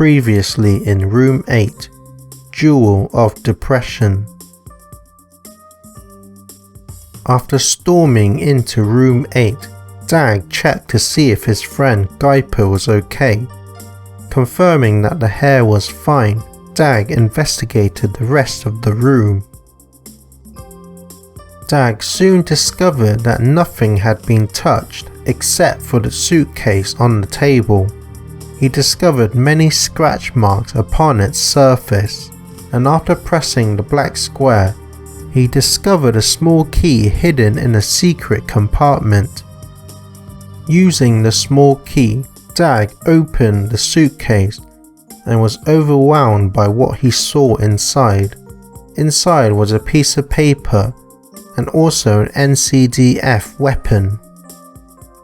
Previously in Room 8, Jewel of Depression. After storming into Room 8, Dag checked to see if his friend Gaipa was okay. Confirming that the hair was fine, Dag investigated the rest of the room. Dag soon discovered that nothing had been touched except for the suitcase on the table. He discovered many scratch marks upon its surface, and after pressing the black square, he discovered a small key hidden in a secret compartment. Using the small key, Dag opened the suitcase and was overwhelmed by what he saw inside. Inside was a piece of paper and also an NCDF weapon.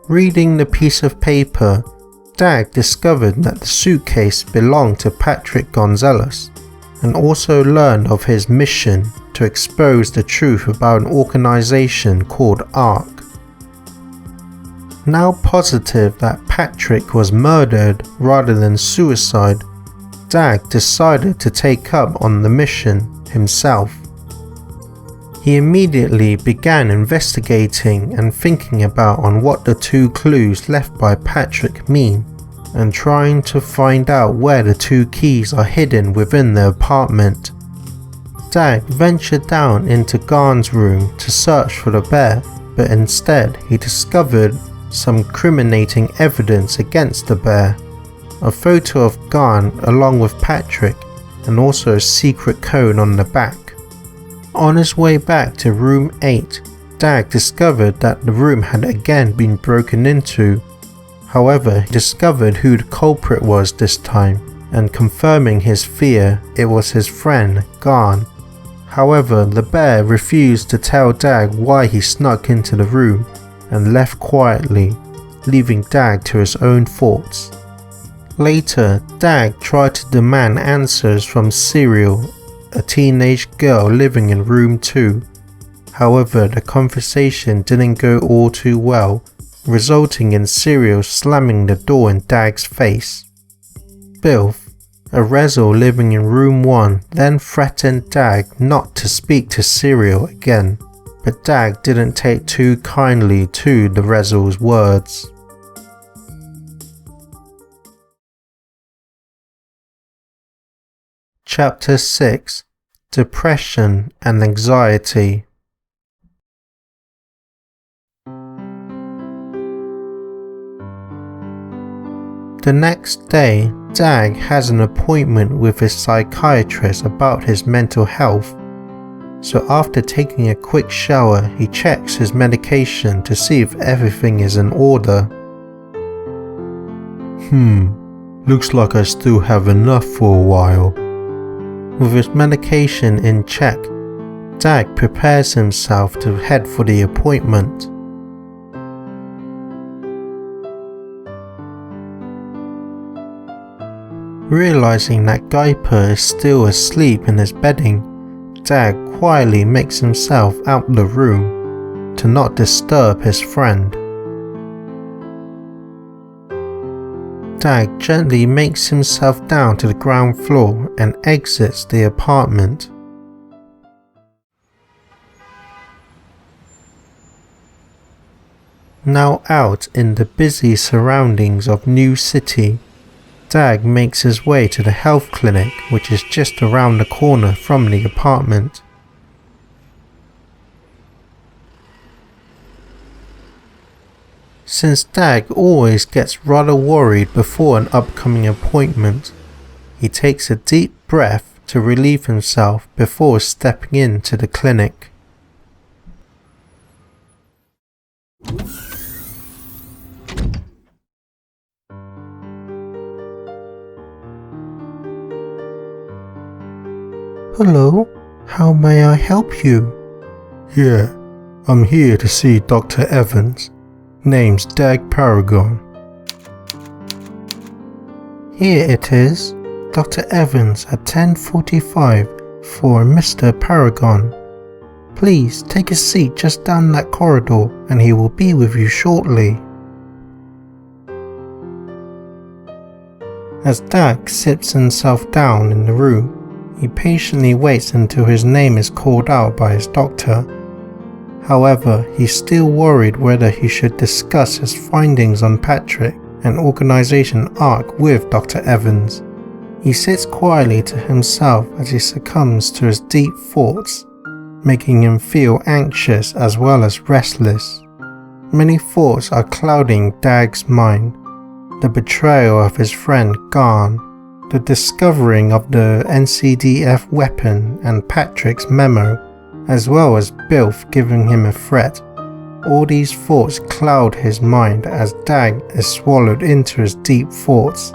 Reading the piece of paper, Dag discovered that the suitcase belonged to Patrick Gonzalez, and also learned of his mission to expose the truth about an organization called ARC. Now positive that Patrick was murdered rather than suicide, Dag decided to take up on the mission himself. He immediately began investigating and thinking about on what the two clues left by Patrick mean, and trying to find out where the two keys are hidden within the apartment. Dag ventured down into Garn's room to search for the bear, but instead he discovered some incriminating evidence against the bear. A photo of Garn along with Patrick, and also a secret code on the back. On his way back to Room 8, Dag discovered that the room had again been broken into. However, he discovered who the culprit was this time, and confirming his fear, it was his friend, Garn. However, the bear refused to tell Dag why he snuck into the room, and left quietly, leaving Dag to his own thoughts. Later, Dag tried to demand answers from Serial, a teenage girl living in Room 2. However, the conversation didn't go all too well, resulting in Serial slamming the door in Dag's face. Bilf, a Rezel living in Room 1, then threatened Dag not to speak to Serial again, but Dag didn't take too kindly to the Rezel's words. Chapter 6: Depression and Anxiety. The next day, Dag has an appointment with his psychiatrist about his mental health. So after taking a quick shower, he checks his medication to see if everything is in order. Looks like I still have enough for a while. With his medication in check, Dag prepares himself to head for the appointment. Realizing that Gaipa is still asleep in his bedding, Dag quietly makes himself out the room to not disturb his friend. Dag gently makes himself down to the ground floor and exits the apartment. Now out in the busy surroundings of New City, Dag makes his way to the health clinic, which is just around the corner from the apartment. Since Dag always gets rather worried before an upcoming appointment, he takes a deep breath to relieve himself before stepping into the clinic. Hello, how may I help you? Yeah, I'm here to see Dr. Evans. Name's Dag Paragon. Here it is, Dr. Evans at 10:45 for Mr. Paragon. Please take a seat just down that corridor and he will be with you shortly. As Dag sits himself down in the room, he patiently waits until his name is called out by his doctor. However, he's still worried whether he should discuss his findings on Patrick and Organization ARC with Dr. Evans. He sits quietly to himself as he succumbs to his deep thoughts, making him feel anxious as well as restless. Many thoughts are clouding Dag's mind. The betrayal of his friend Garn, the discovering of the NCDF weapon and Patrick's memo, as well as Bilf giving him a threat. All these thoughts cloud his mind as Dag is swallowed into his deep thoughts.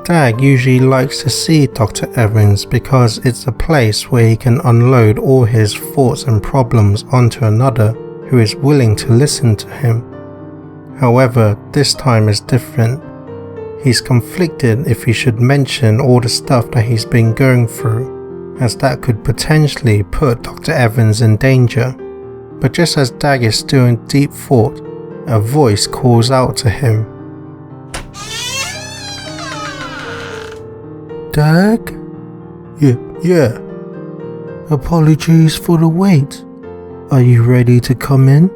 Dag usually likes to see Dr. Evans because it's a place where he can unload all his thoughts and problems onto another who is willing to listen to him. However, this time is different. He's conflicted if he should mention all the stuff that he's been going through, as that could potentially put Dr. Evans in danger. But just as Dag is still in deep thought, a voice calls out to him. Dag? Yeah. Apologies for the wait. Are you ready to come in?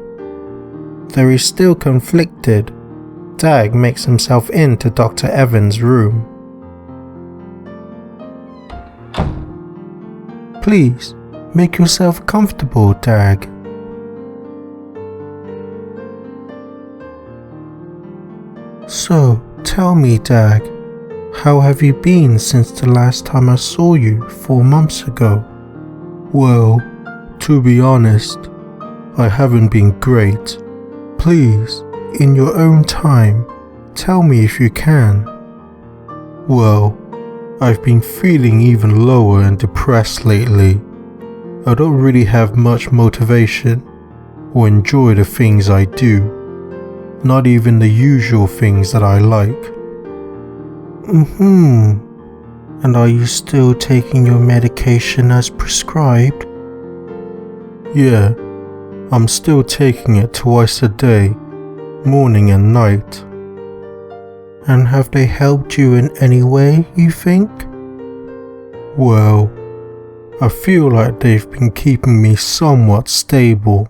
Though he's still conflicted, Dag makes himself into Dr. Evans' room. Please, make yourself comfortable, Dag. So, tell me, Dag, how have you been since the last time I saw you 4 months ago? Well, to be honest, I haven't been great. Please, in your own time, tell me if you can. Well, I've been feeling even lower and depressed lately. I don't really have much motivation or enjoy the things I do. Not even the usual things that I like. And are you still taking your medication as prescribed? Yeah, I'm still taking it twice a day, morning and night. And have they helped you in any way, you think? Well, I feel like they've been keeping me somewhat stable,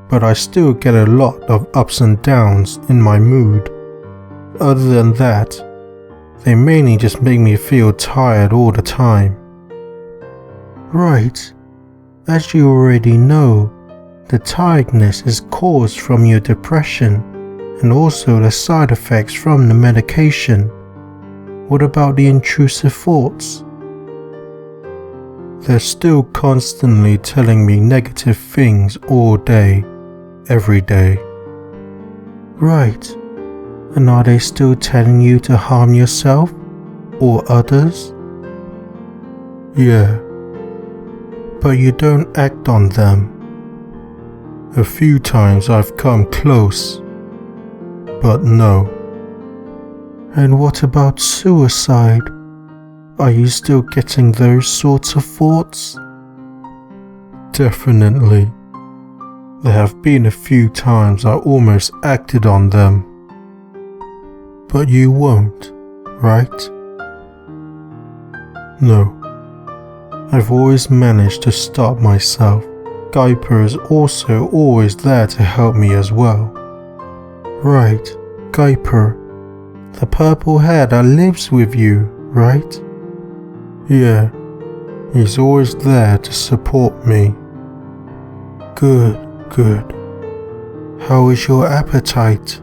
but I still get a lot of ups and downs in my mood. Other than that, they mainly just make me feel tired all the time. Right. As you already know, the tiredness is caused from your depression and also the side effects from the medication. What about the intrusive thoughts? They're still constantly telling me negative things all day, every day. Right. And are they still telling you to harm yourself or others? Yeah. But you don't act on them. A few times I've come close, but no. And what about suicide? Are you still getting those sorts of thoughts? Definitely. There have been a few times I almost acted on them. But you won't, right? No. I've always managed to stop myself. Guyper is also always there to help me as well. Right, Guyper. The purple hair that lives with you, right? Yeah, he's always there to support me. Good. How is your appetite?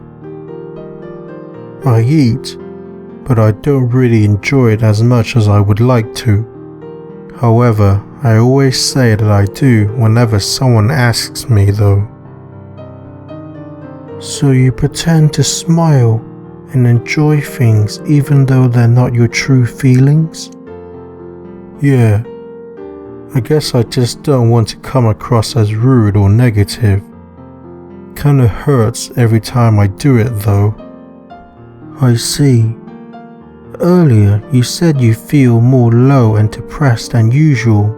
I eat, but I don't really enjoy it as much as I would like to. However, I always say that I do whenever someone asks me though. So you pretend to smile and enjoy things even though they're not your true feelings? Yeah, I guess I just don't want to come across as rude or negative. Kinda hurts every time I do it though. I see. Earlier you said you feel more low and depressed than usual.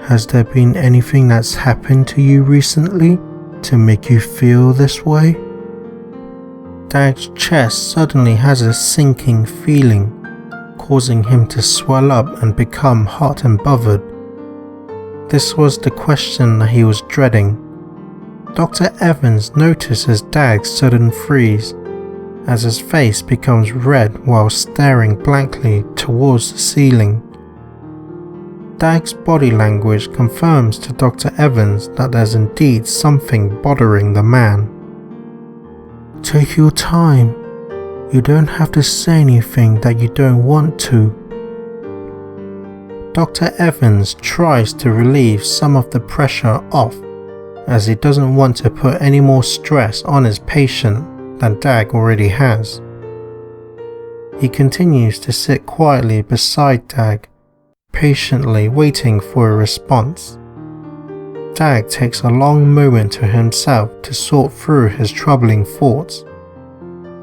Has there been anything that's happened to you recently to make you feel this way? Dag's chest suddenly has a sinking feeling, causing him to swell up and become hot and bothered. This was the question that he was dreading. Dr. Evans notices Dag's sudden freeze, as his face becomes red while staring blankly towards the ceiling. Dag's body language confirms to Dr. Evans that there's indeed something bothering the man. Take your time. You don't have to say anything that you don't want to. Dr. Evans tries to relieve some of the pressure off, as he doesn't want to put any more stress on his patient than Dag already has. He continues to sit quietly beside Dag, patiently waiting for a response. Dag takes a long moment to himself to sort through his troubling thoughts.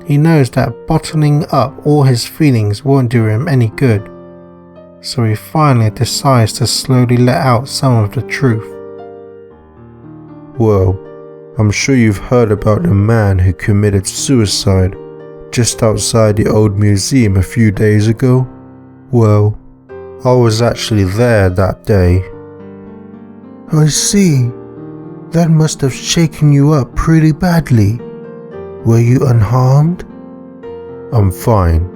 He knows that bottling up all his feelings won't do him any good, so he finally decides to slowly let out some of the truth. Well, I'm sure you've heard about the man who committed suicide just outside the old museum a few days ago. Well, I was actually there that day. I see. That must have shaken you up pretty badly. Were you unharmed? I'm fine.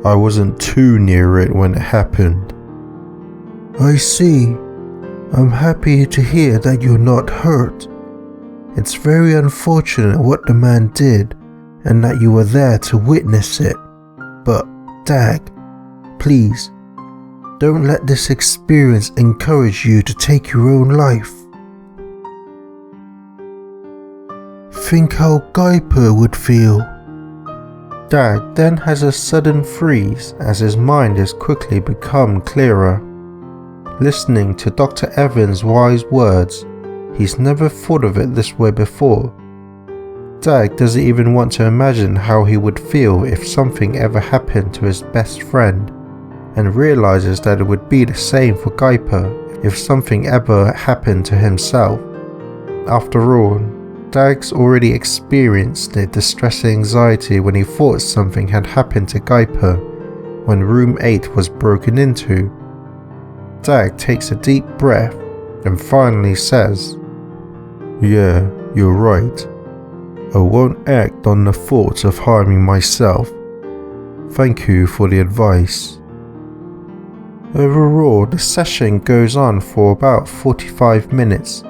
I wasn't too near it when it happened. I see. I'm happy to hear that you're not hurt. It's very unfortunate what the man did and that you were there to witness it. But, Dag, please, don't let this experience encourage you to take your own life. Think how Guyper would feel. Dag then has a sudden freeze as his mind has quickly become clearer. Listening to Dr. Evans' wise words, he's never thought of it this way before. Dag doesn't even want to imagine how he would feel if something ever happened to his best friend, and realizes that it would be the same for Guyper if something ever happened to himself. After all, Dag's already experienced the distressing anxiety when he thought something had happened to Guyper when room 8 was broken into. Dag takes a deep breath and finally says, Yeah, you're right. I won't act on the thoughts of harming myself. Thank you for the advice. Overall, the session goes on for about 45 minutes,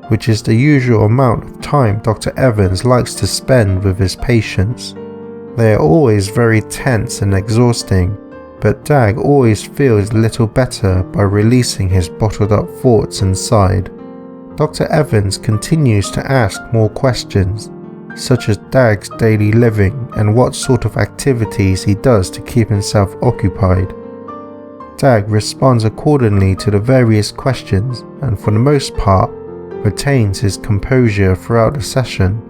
which is the usual amount of time Dr. Evans likes to spend with his patients. They are always very tense and exhausting, but Dag always feels a little better by releasing his bottled up thoughts inside. Dr. Evans continues to ask more questions, such as Dag's daily living and what sort of activities he does to keep himself occupied. Dag responds accordingly to the various questions and for the most part retains his composure throughout the session.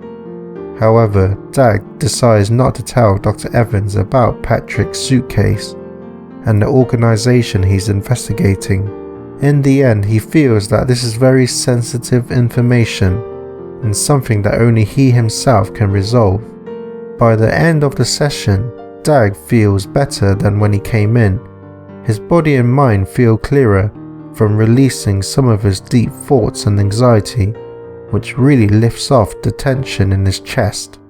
However, Dag decides not to tell Dr. Evans about Patrick's suitcase and the organization he's investigating. In the end, he feels that this is very sensitive information and something that only he himself can resolve. By the end of the session, Dag feels better than when he came in. His body and mind feel clearer from releasing some of his deep thoughts and anxiety, which really lifts off the tension in his chest.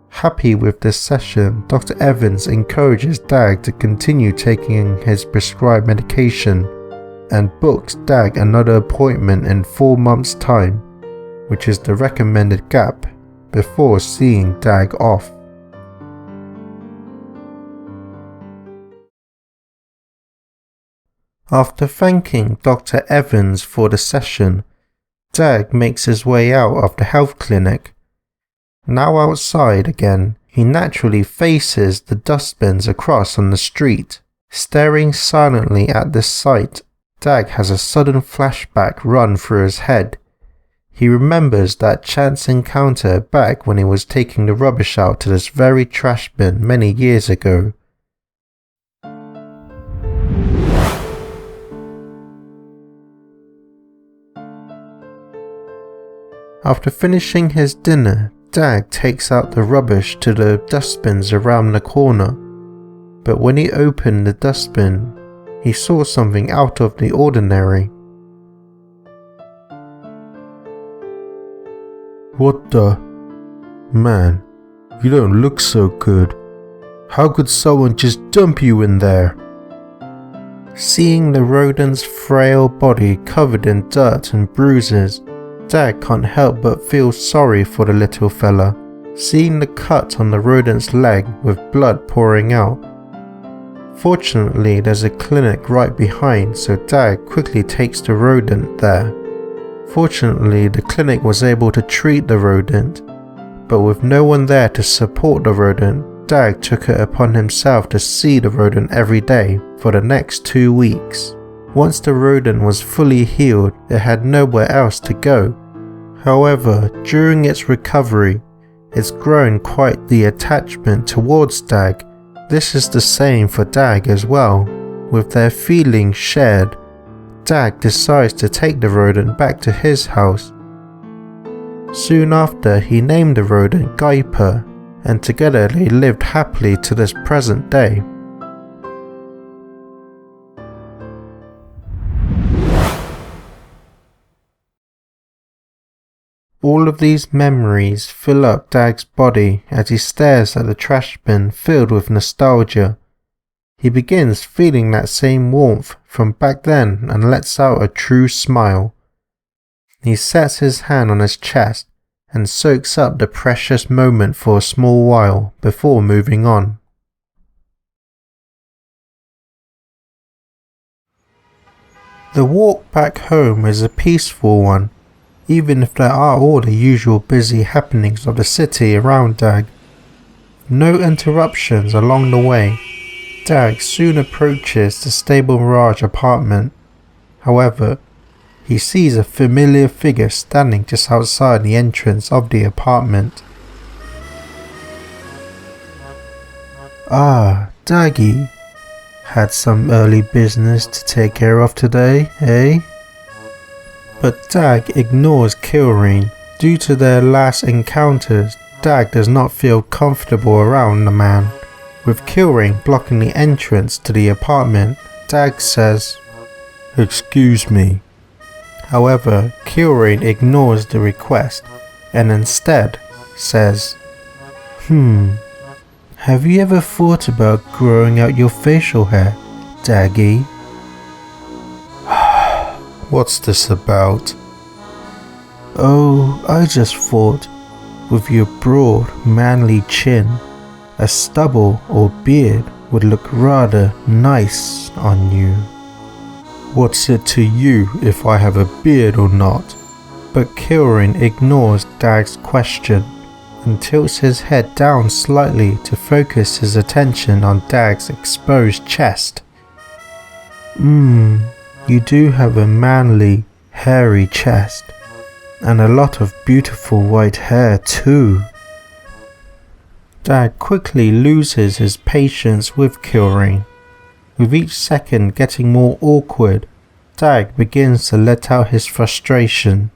Happy with this session, Dr. Evans encourages Dag to continue taking his prescribed medication and books Dag another appointment in 4 months' time, which is the recommended gap before seeing Dag off. After thanking Dr. Evans for the session, Dag makes his way out of the health clinic. Now outside again, he naturally faces the dustbins across on the street. Staring silently at this sight, Dag has a sudden flashback run through his head. He remembers that chance encounter back when he was taking the rubbish out to this very trash bin many years ago. After finishing his dinner, Dag takes out the rubbish to the dustbins around the corner, but when he opened the dustbin, he saw something out of the ordinary. What the? Man, you don't look so good. How could someone just dump you in there? Seeing the rodent's frail body covered in dirt and bruises, Dag can't help but feel sorry for the little fella, seeing the cut on the rodent's leg with blood pouring out. Fortunately, there's a clinic right behind, so Dag quickly takes the rodent there. Fortunately, the clinic was able to treat the rodent, but with no one there to support the rodent, Dag took it upon himself to see the rodent every day for the next 2 weeks. Once the rodent was fully healed, it had nowhere else to go. However, during its recovery, it's grown quite the attachment towards Dag. This is the same for Dag as well. With their feelings shared, Dag decides to take the rodent back to his house. Soon after, he named the rodent Gaipa, and together they lived happily to this present day. All of these memories fill up Dag's body as he stares at the trash bin filled with nostalgia. He begins feeling that same warmth from back then and lets out a true smile. He sets his hand on his chest and soaks up the precious moment for a small while before moving on. The walk back home is a peaceful one, even if there are all the usual busy happenings of the city around Dag. No interruptions along the way. Dag soon approaches the stable Mirage apartment. However, he sees a familiar figure standing just outside the entrance of the apartment. Ah, Daggy. Had some early business to take care of today, eh? But Dag ignores Kilrain. Due to their last encounters, Dag does not feel comfortable around the man. With Kilrain blocking the entrance to the apartment, Dag says, "Excuse me." However, Kilrain ignores the request and instead says, Have you ever thought about growing out your facial hair, Daggy?" What's this about? "Oh, I just thought, with your broad, manly chin, a stubble or beard would look rather nice on you." What's it to you if I have a beard or not? But Kilrain ignores Dag's question and tilts his head down slightly to focus his attention on Dag's exposed chest. You do have a manly, hairy chest, and a lot of beautiful white hair too." Dag quickly loses his patience with Kilrain. With each second getting more awkward, Dag begins to let out his frustration.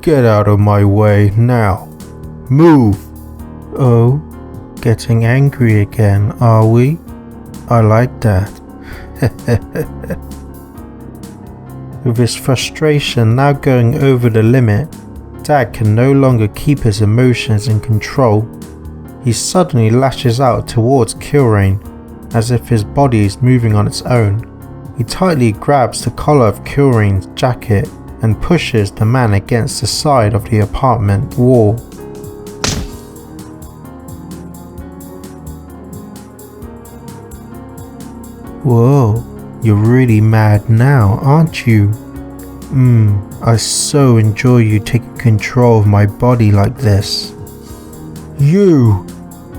"Get out of my way now. Move!" "Oh, getting angry again, are we? I like that." With his frustration now going over the limit, Dag can no longer keep his emotions in control. He suddenly lashes out towards Kilrain, as if his body is moving on its own. He tightly grabs the collar of Kilrain's jacket and pushes the man against the side of the apartment wall. "Whoa, you're really mad now, aren't you? I so enjoy you taking control of my body like this." "You!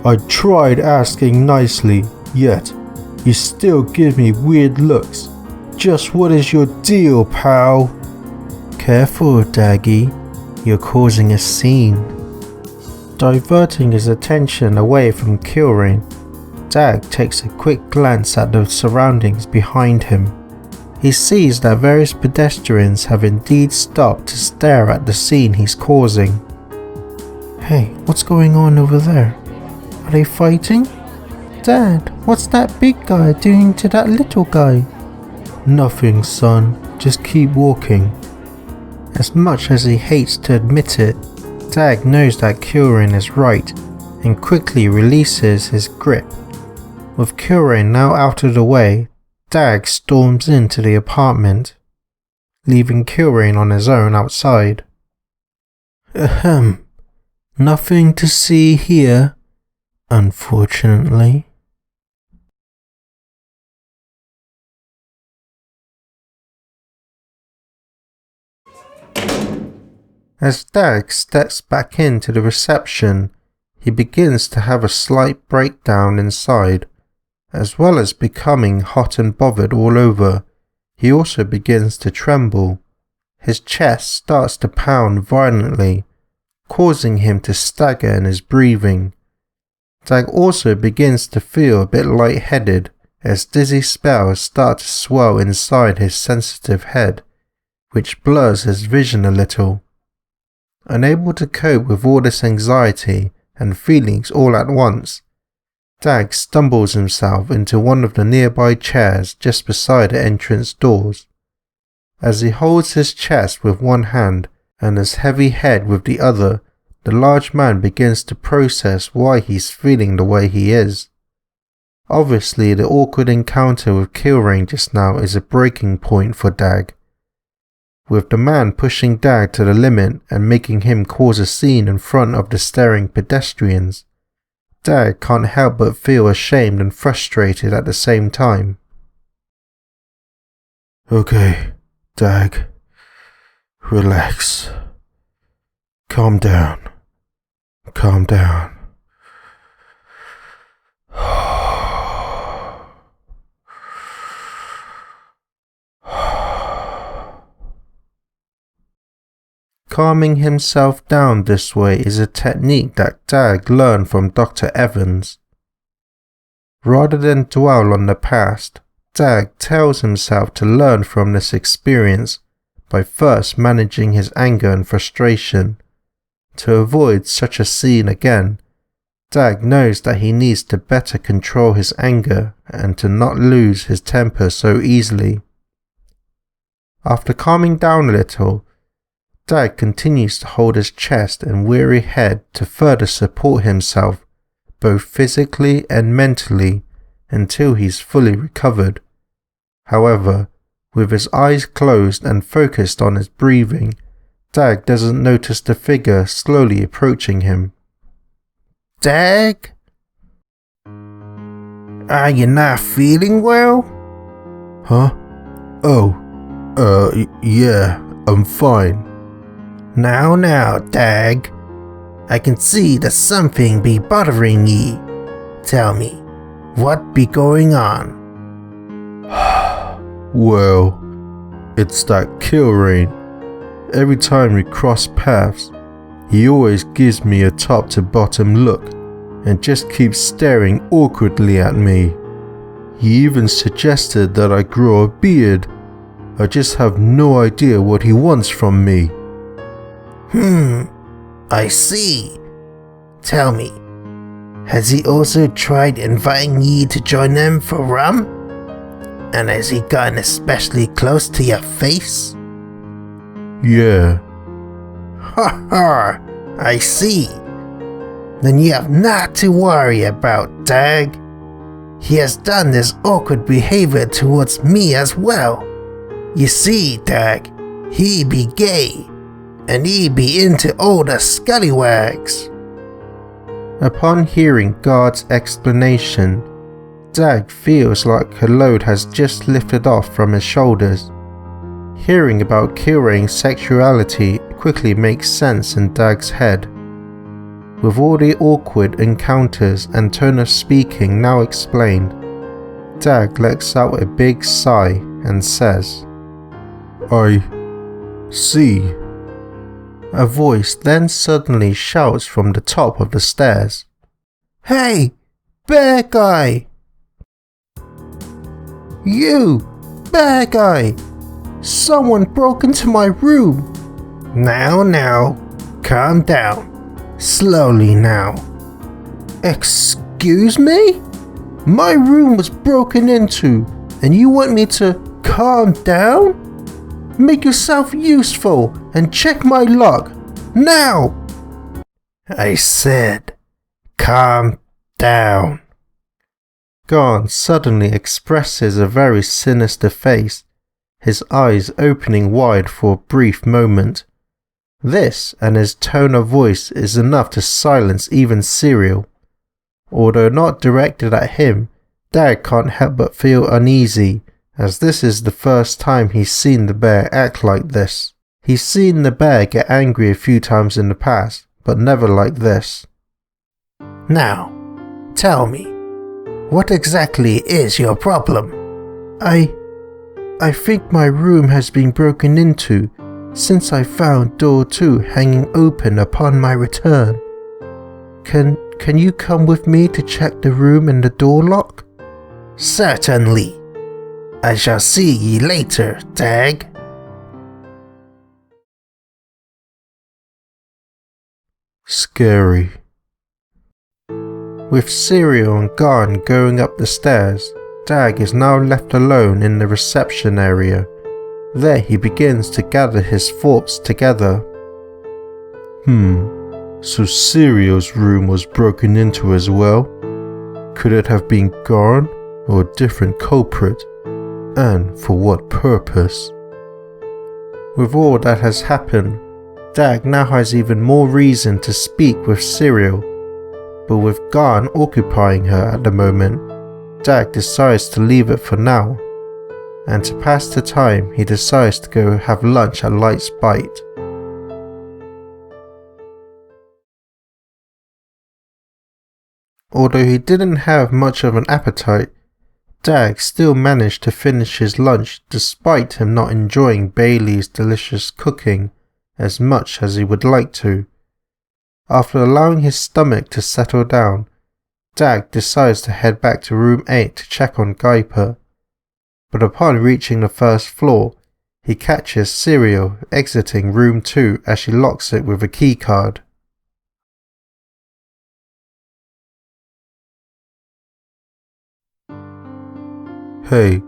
I tried asking nicely, yet you still give me weird looks. Just what is your deal, pal?" "Careful, Daggy. You're causing a scene." Diverting his attention away from Kilrain, Dag takes a quick glance at the surroundings behind him. He sees that various pedestrians have indeed stopped to stare at the scene he's causing. Hey, what's going on over there? Are they fighting? Dad, what's that big guy doing to that little guy? Nothing, son. Just keep walking. As much as he hates to admit it, Dag knows that Kyorin is right and quickly releases his grip. With Kyorin now out of the way, Dag storms into the apartment, leaving Kyorin on his own outside. Ahem. Nothing to see here, unfortunately. As Dag steps back into the reception, he begins to have a slight breakdown inside. As well as becoming hot and bothered all over, he also begins to tremble. His chest starts to pound violently, causing him to stagger in his breathing. Dag also begins to feel a bit lightheaded as dizzy spells start to swell inside his sensitive head, which blurs his vision a little. Unable to cope with all this anxiety and feelings all at once, Dag stumbles himself into one of the nearby chairs just beside the entrance doors. As he holds his chest with one hand and his heavy head with the other, the large man begins to process why he's feeling the way he is. Obviously, the awkward encounter with Kyorin just now is a breaking point for Dag. With the man pushing Dag to the limit and making him cause a scene in front of the staring pedestrians, Dag can't help but feel ashamed and frustrated at the same time. Okay, Dag. Relax. Calm down. Calm down. Calming himself down this way is a technique that Dag learned from Dr. Evans. Rather than dwell on the past, Dag tells himself to learn from this experience by first managing his anger and frustration. To avoid such a scene again, Dag knows that he needs to better control his anger and to not lose his temper so easily. After calming down a little, Dag continues to hold his chest and weary head to further support himself, both physically and mentally, until he's fully recovered. However, with his eyes closed and focused on his breathing, Dag doesn't notice the figure slowly approaching him. Dag? Are you not feeling well? Huh? Oh, yeah, I'm fine. Now, Dag. I can see that something be bothering ye. Tell me, what be going on? Well, it's that Kyorin. Every time we cross paths, he always gives me a top to bottom look and just keeps staring awkwardly at me. He even suggested that I grow a beard. I just have no idea what he wants from me. I see. Tell me, has he also tried inviting ye to join them for rum? And has he gotten especially close to your face? Yeah. Ha ha, I see. Then you have not to worry about Dag. He has done this awkward behavior towards me as well. You see, Dag, he be gay. And he be into all the scallywags. Upon hearing Guard's explanation, Dag feels like a load has just lifted off from his shoulders. Hearing about Kyorin's sexuality quickly makes sense in Dag's head. With all the awkward encounters and tone of speaking now explained, Dag lets out a big sigh and says, I see. A voice then suddenly shouts from the top of the stairs, "Hey, bear guy! You, bear guy! Someone broke into my room! Now, calm down. Slowly now. Excuse me? My room was broken into, and you want me to calm down? Make yourself useful and check my lock, now! I said, calm down. Garn suddenly expresses a very sinister face, his eyes opening wide for a brief moment. This and his tone of voice is enough to silence even Serial. Although not directed at him, Dag can't help but feel uneasy, as this is the first time he's seen the bear act like this. He's seen the bear get angry a few times in the past, but never like this. Now, tell me, what exactly is your problem? I think my room has been broken into since I found door 2 hanging open upon my return. Can you come with me to check the room and the door lock? Certainly. I shall see ye later, Dag. Scary. With Serial and Garn going up the stairs, Dag is now left alone in the reception area. There he begins to gather his thoughts together. So Serial's room was broken into as well? Could it have been Garn or a different culprit? And for what purpose? With all that has happened, Dag now has even more reason to speak with Serial, but with Garn occupying her at the moment, Dag decides to leave it for now, and to pass the time he decides to go have lunch at Light's Bite. Although he didn't have much of an appetite, Dag still managed to finish his lunch despite him not enjoying Bailey's delicious cooking as much as he would like to. After allowing his stomach to settle down, Dag decides to head back to room 8 to check on Guyper, but upon reaching the first floor, he catches Serial exiting room 2 as she locks it with a keycard. Hey,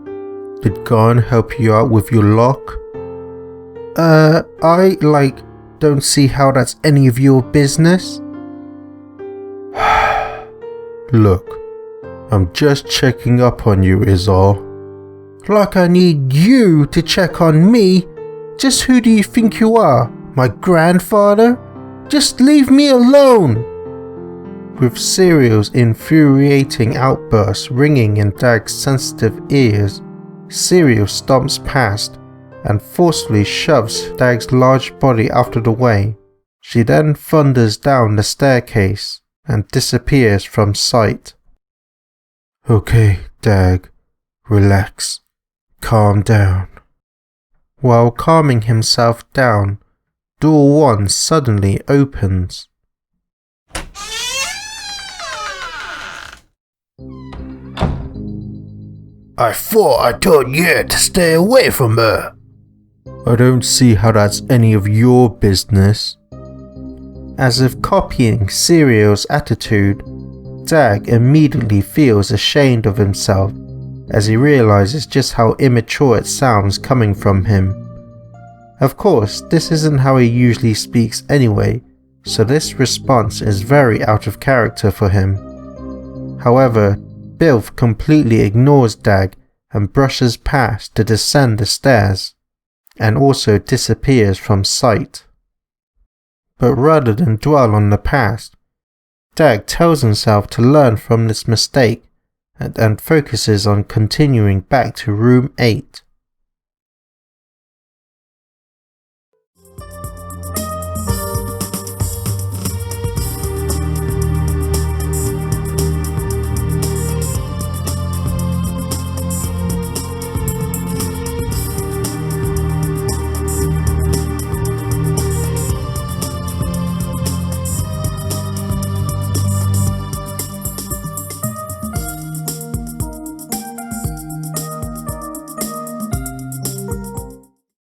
did Garn help you out with your lock? Don't see how that's any of your business. Look, I'm just checking up on you is all. Like I need you to check on me? Just who do you think you are? My grandfather? Just leave me alone! With Serial's infuriating outbursts ringing in Dag's sensitive ears, Serial stomps past and forcefully shoves Dag's large body out of the way. She then thunders down the staircase and disappears from sight. Okay, Dag, relax. Calm down. While calming himself down, door 1 suddenly opens. I thought I told you to stay away from her. I don't see how that's any of your business. As if copying Serial's attitude, Dag immediately feels ashamed of himself as he realizes just how immature it sounds coming from him. Of course, this isn't how he usually speaks anyway, so this response is very out of character for him. However, Bilf completely ignores Dag and brushes past to descend the stairs, and also disappears from sight. But rather than dwell on the past, Dag tells himself to learn from this mistake and focuses on continuing back to room 8.